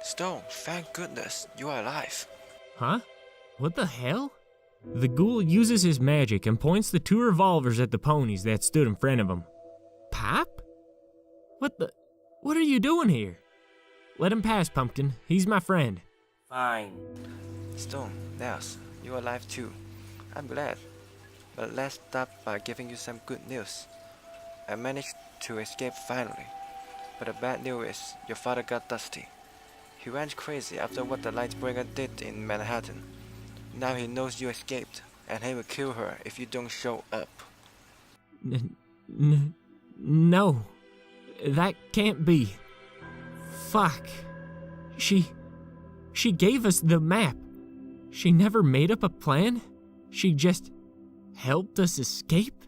Stone, thank goodness you are alive. Huh? What the hell? The ghoul uses his magic and points the two revolvers at the ponies that stood in front of him. Pop? What are you doing here? Let him pass, Pumpkin. He's my friend. Fine. Stone, yes, you're alive too. I'm glad. But let's start by giving you some good news. I managed to escape finally. But the bad news is your father got Dusty. He went crazy after what the Lightbringer did in Manhattan. Now he knows you escaped, and he will kill her if you don't show up. No. That can't be. Fuck. She gave us the map. She never made up a plan? She just helped us escape?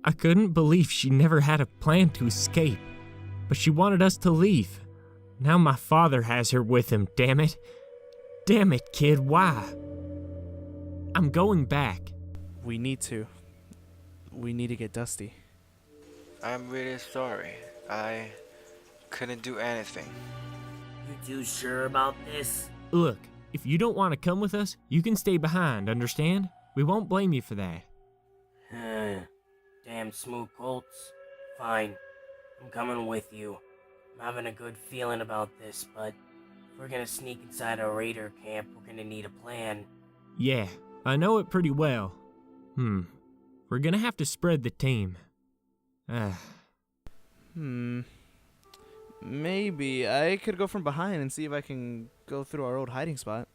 I couldn't believe she never had a plan to escape. But she wanted us to leave. Now my father has her with him, damn it. Damn it, kid, why? I'm going back. We need to get Dusty. I'm really sorry. I couldn't do anything. You too sure about this? Look, if you don't want to come with us, you can stay behind, understand? We won't blame you for that. Damn smooth colts. Fine. I'm coming with you. I'm having a good feeling about this, but if we're gonna sneak inside a raider camp, we're gonna need a plan. Yeah, I know it pretty well. We're gonna have to spread the team. Maybe I could go from behind and see if I can go through our old hiding spot.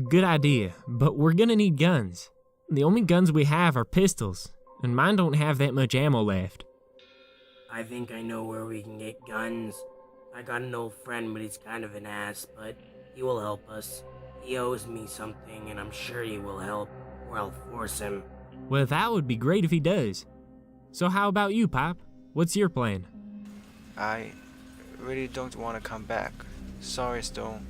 Good idea, but we're gonna need guns. The only guns we have are pistols, and mine don't have that much ammo left. I think I know where we can get guns. I got an old friend, but he's kind of an ass, but he will help us. He owes me something, and I'm sure he will help, or I'll force him. Well, that would be great if he does. So how about you, Pop? What's your plan? I really don't want to come back. Sorry, Stone.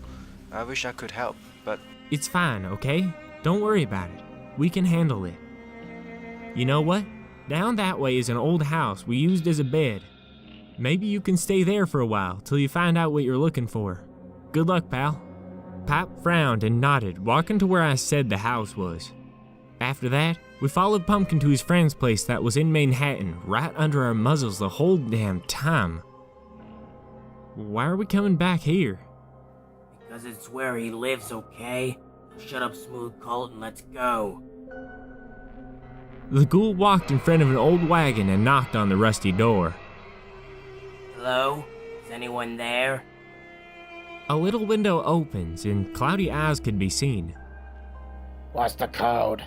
I wish I could help, but... It's fine, okay? Don't worry about it. We can handle it. You know what? Down that way is an old house we used as a bed. Maybe you can stay there for a while till you find out what you're looking for. Good luck, pal. Pop frowned and nodded, walking to where I said the house was. After that, we followed Pumpkin to his friend's place that was in Manhattan, right under our muzzles the whole damn time. Why are we coming back here? Because it's where he lives, okay? Shut up, smooth colt, and let's go. The ghoul walked in front of an old wagon and knocked on the rusty door. Hello? Is anyone there? A little window opens and cloudy eyes could be seen. What's the code?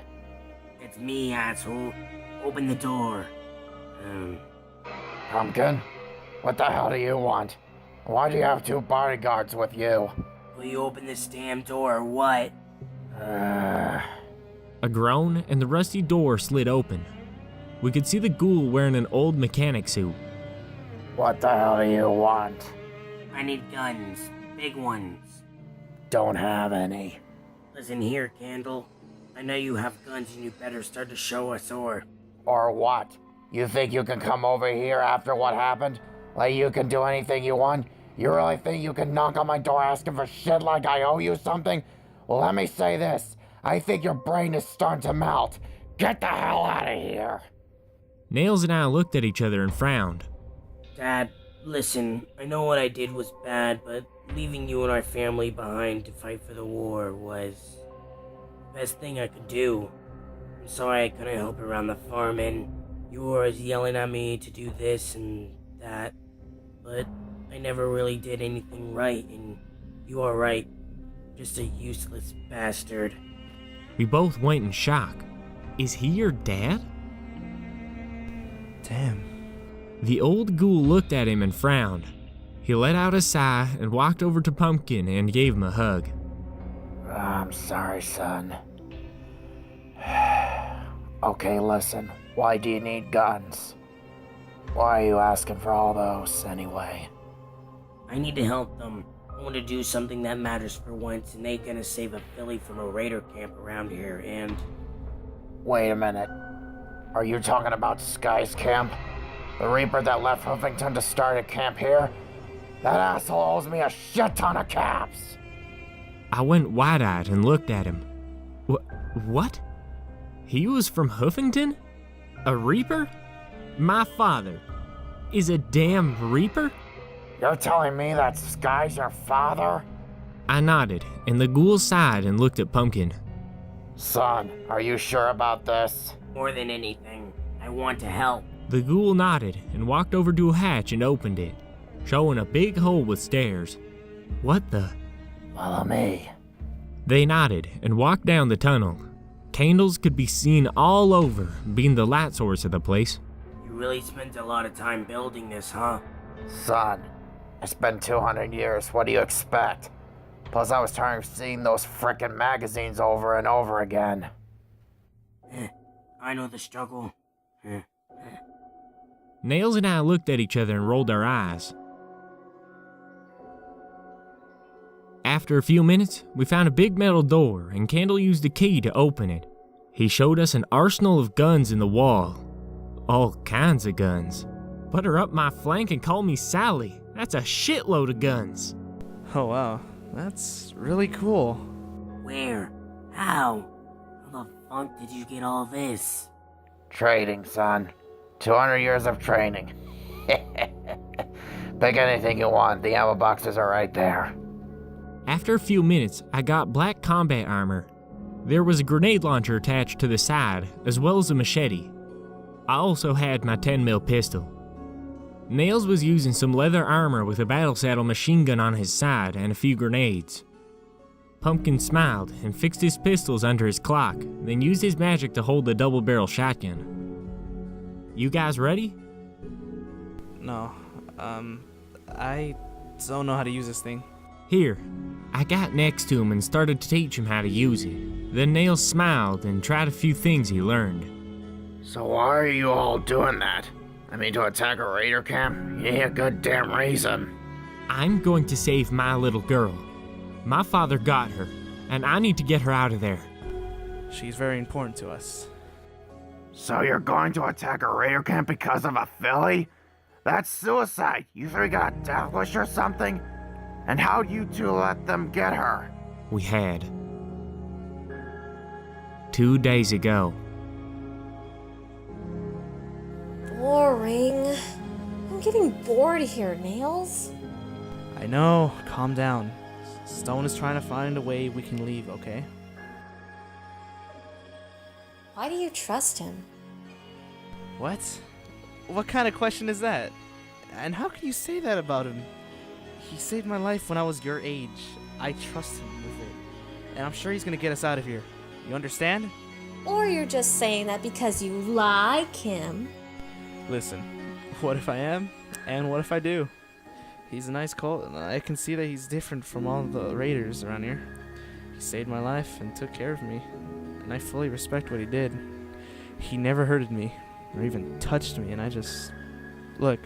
It's me, asshole. Open the door. Pumpkin? What the hell do you want? Why do you have two bodyguards with you? Will you open this damn door or what? A groan and the rusty door slid open. We could see the ghoul wearing an old mechanic suit. What the hell do you want? I need guns. Big ones. Don't have any. Listen here, Candle. I know you have guns and you better start to show us or... Or what? You think you can come over here after what happened? Like you can do anything you want? You really think you can knock on my door asking for shit like I owe you something? Well, let me say this. I think your brain is starting to melt. Get the hell out of here. Nails and I looked at each other and frowned. Dad, listen, I know what I did was bad, but leaving you and our family behind to fight for the war was the best thing I could do. I'm sorry I couldn't help around the farm, and you were always yelling at me to do this and that, but I never really did anything right, and you are right. Just a useless bastard. We both went in shock. Is he your dad? Damn. The old ghoul looked at him and frowned. He let out a sigh and walked over to Pumpkin and gave him a hug. I'm sorry, son. Okay, listen. Why do you need guns? Why are you asking for all those, anyway? I need to help them. I want to do something that matters for once, and they gonna save a filly from a raider camp around here, and... Wait a minute. Are you talking about Sky's camp? The Reaper that left Huffington to start a camp here? That asshole owes me a shit ton of caps. I went wide-eyed and looked at him. What? He was from Hoofington? A Reaper? My father is a damn Reaper? You're telling me that Sky's your father? I nodded, and the ghoul sighed and looked at Pumpkin. Son, are you sure about this? More than anything, I want to help. The ghoul nodded and walked over to a hatch and opened it, showing a big hole with stairs. What the? Follow me. They nodded and walked down the tunnel. Candles could be seen all over, being the light source of the place. You really spent a lot of time building this, huh? Son, it's been 200 years. What do you expect? Plus, I was tired of seeing those frickin' magazines over and over again. I know the struggle. Nails and I looked at each other and rolled our eyes. After a few minutes, we found a big metal door, and Candle used a key to open it. He showed us an arsenal of guns in the wall. All kinds of guns. Butter up my flank and call me Sally. That's a shitload of guns. Oh wow, that's really cool. Where? How? How the fuck did you get all this? Trading, son. 200 years of training. Pick anything you want. The ammo boxes are right there. After a few minutes, I got black combat armor. There was a grenade launcher attached to the side, as well as a machete. I also had my 10mm pistol. Nails was using some leather armor with a battle saddle machine gun on his side and a few grenades. Pumpkin smiled and fixed his pistols under his clock, then used his magic to hold the double-barrel shotgun. You guys ready? No, I don't know how to use this thing. Here. I got next to him and started to teach him how to use it. Then Nails smiled and tried a few things he learned. So why are you all doing that? I mean, to attack a raider camp? Yeah, good damn reason. I'm going to save my little girl. My father got her, and I need to get her out of there. She's very important to us. So you're going to attack a raider camp because of a filly? That's suicide. You three got a death wish or something? And how'd you two let them get her? We had. 2 days ago. Boring. I'm getting bored here, Nails. I know, calm down. Stone is trying to find a way we can leave, okay? Why do you trust him? What? What kind of question is that? And how can you say that about him? He saved my life when I was your age. I trust him with it. And I'm sure he's gonna get us out of here. You understand? Or you're just saying that because you like him. Listen, what if I am? And what if I do? He's a nice colt, and I can see that he's different from all the raiders around here. He saved my life and took care of me, and I fully respect what he did. He never hurted me, or even touched me, and I just... Look,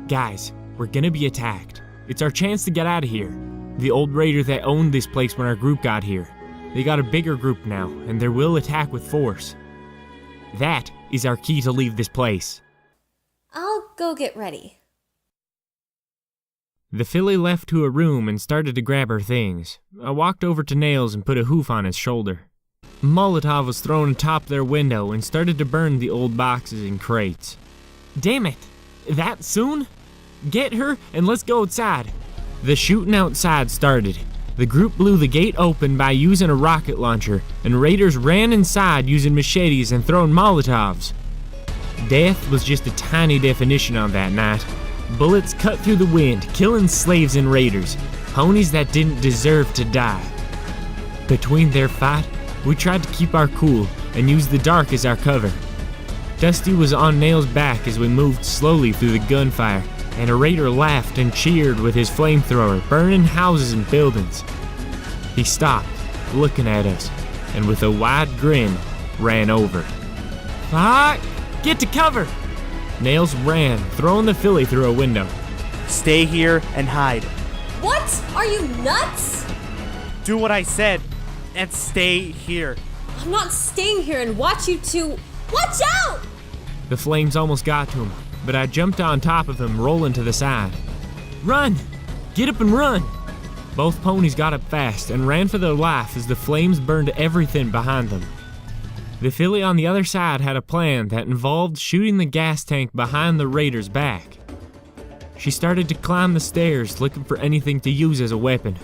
Guys, we're gonna be attacked. It's our chance to get out of here. The old raider that owned this place when our group got here. They got a bigger group now, and they will attack with force. That is our key to leave this place. I'll go get ready. The filly left to a room and started to grab her things. I walked over to Nails and put a hoof on his shoulder. Molotov was thrown atop their window and started to burn the old boxes and crates. Damn it! That soon? Get her and let's go outside. The shooting outside started. The group blew the gate open by using a rocket launcher, and raiders ran inside using machetes and throwing Molotovs. Death was just a tiny definition on that night. Bullets cut through the wind, killing slaves and raiders, ponies that didn't deserve to die. Between their fight, we tried to keep our cool and use the dark as our cover. Dusty was on Nail's back as we moved slowly through the gunfire, and a raider laughed and cheered with his flamethrower, burning houses and buildings. He stopped, looking at us, and with a wide grin, ran over. Fuck! Get to cover! Nails ran, throwing the filly through a window. stay here and hide. What? Are you nuts? Do what I said and stay here. I'm not staying here and watch you two. Watch out! The flames almost got to him, but I jumped on top of him, rolling to the side. Run! Get up and run! Both ponies got up fast and ran for their life as the flames burned everything behind them. The filly on the other side had a plan that involved shooting the gas tank behind the raider's back. She started to climb the stairs looking for anything to use as a weapon.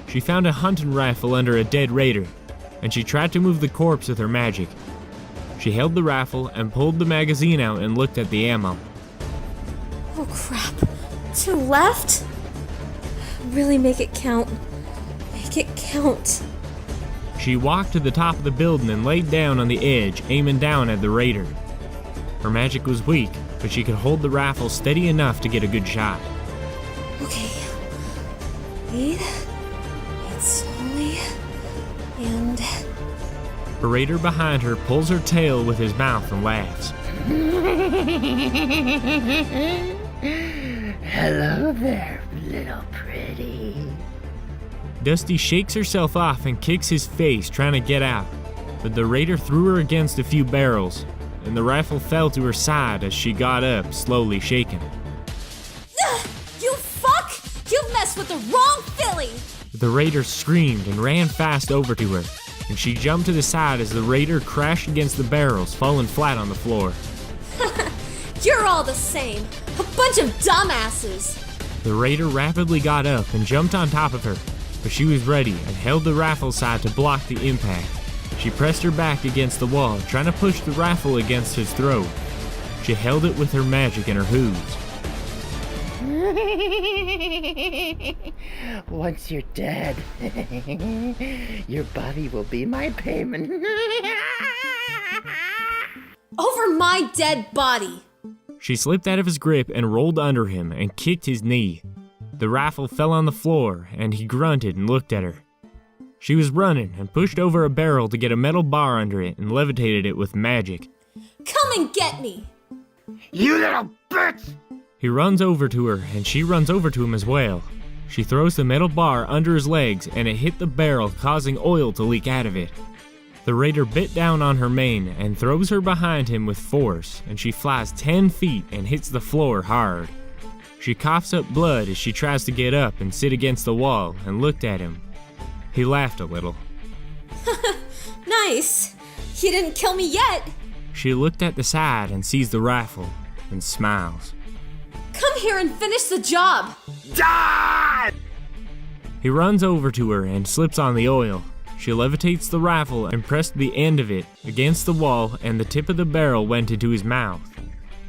She found a hunting rifle under a dead raider, and she tried to move the corpse with her magic. She held the rifle and pulled the magazine out and looked at the ammo. Oh crap. 2 left? Really make it count. Make it count. She walked to the top of the building and laid down on the edge, aiming down at the raider. Her magic was weak, but she could hold the rifle steady enough to get a good shot. Okay. Lead slowly. And The raider behind her pulls her tail with his mouth and laughs. Hello there, little pretty. Dusty shakes herself off and kicks his face, trying to get out, but the raider threw her against a few barrels, and the rifle fell to her side as she got up, slowly shaking. you fuck! You messed with the wrong filly! The raider screamed and ran fast over to her, and she jumped to the side as the raider crashed against the barrels, falling flat on the floor. You're all the same. A bunch of dumbasses. The raider rapidly got up and jumped on top of her, but she was ready and held the rifle side to block the impact. She pressed her back against the wall, trying to push the rifle against his throat. She held it with her magic and her hooves. Once you're dead, your body will be my payment. Over my dead body. She slipped out of his grip and rolled under him and kicked his knee. The rifle fell on the floor, and he grunted and looked at her. She was running and pushed over a barrel to get a metal bar under it and levitated it with magic. Come and get me. You little bitch! He runs over to her, and she runs over to him as well. She throws the metal bar under his legs, and it hit the barrel, causing oil to leak out of it. The raider bit down on her mane and throws her behind him with force, and she flies 10 feet and hits the floor hard. She coughs up blood as she tries to get up and sit against the wall and looked at him. He laughed a little. Nice. You didn't kill me yet. She looked at the side and sees the rifle and smiles. Come here and finish the job. Die! He runs over to her and slips on the oil. She levitates the rifle and pressed the end of it against the wall, and the tip of the barrel went into his mouth.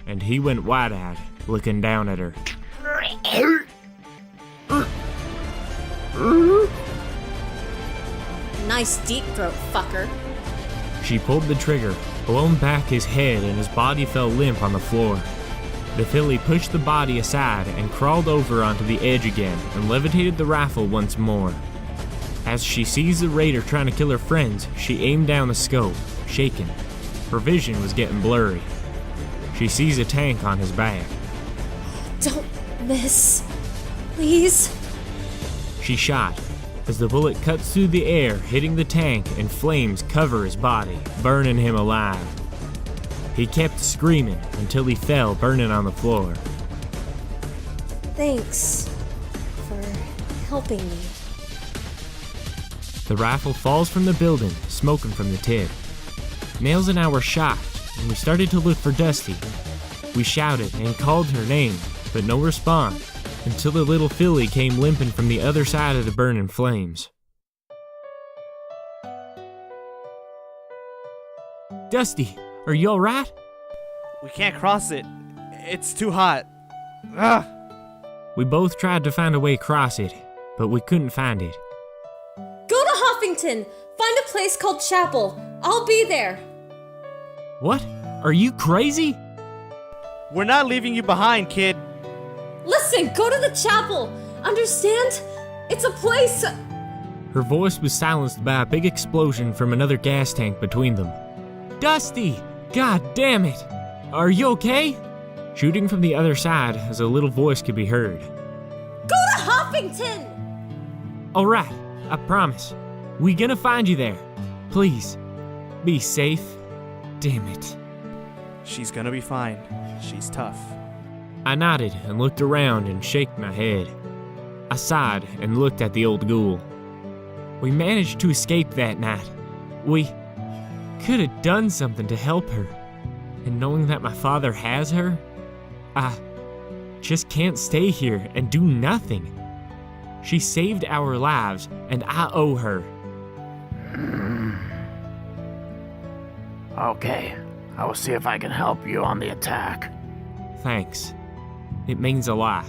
And he went wide-eyed, looking down at her. Nice deep throat, fucker. She pulled the trigger, blown back his head, and his body fell limp on the floor. The filly pushed the body aside and crawled over onto the edge again and levitated the rifle once more. As she sees the raider trying to kill her friends, she aimed down the scope, shaking. Her vision was getting blurry. She sees a tank on his back. Don't miss. Please. She shot, as the bullet cuts through the air, hitting the tank, and flames cover his body, burning him alive. He kept screaming until he fell, burning on the floor. Thanks for helping me. The rifle falls from the building, smoking from the tip. Nails and I were shocked, and we started to look for Dusty. We shouted and called her name, but no response, until the little filly came limping from the other side of the burning flames. Dusty, are you alright? We can't cross it. It's too hot. Ugh. We both tried to find a way across it, but we couldn't find it. Go to Huffington. Find a place called Chapel. I'll be there. What? Are you crazy? We're not leaving you behind, kid. Listen, go to the chapel. Understand? It's a place. Her voice was silenced by a big explosion from another gas tank between them. Dusty! God damn it! Are you okay? Shooting from the other side as a little voice could be heard. Go to Huffington! Alright, I promise. We gonna find you there. Please, be safe. Damn it. She's gonna be fine. She's tough. I nodded and looked around and shook my head. I sighed and looked at the old ghoul. We managed to escape that night. We could have done something to help her. And knowing that my father has her, I just can't stay here and do nothing. She saved our lives, and I owe her. Okay, I will see if I can help you on the attack. Thanks. It means a lot.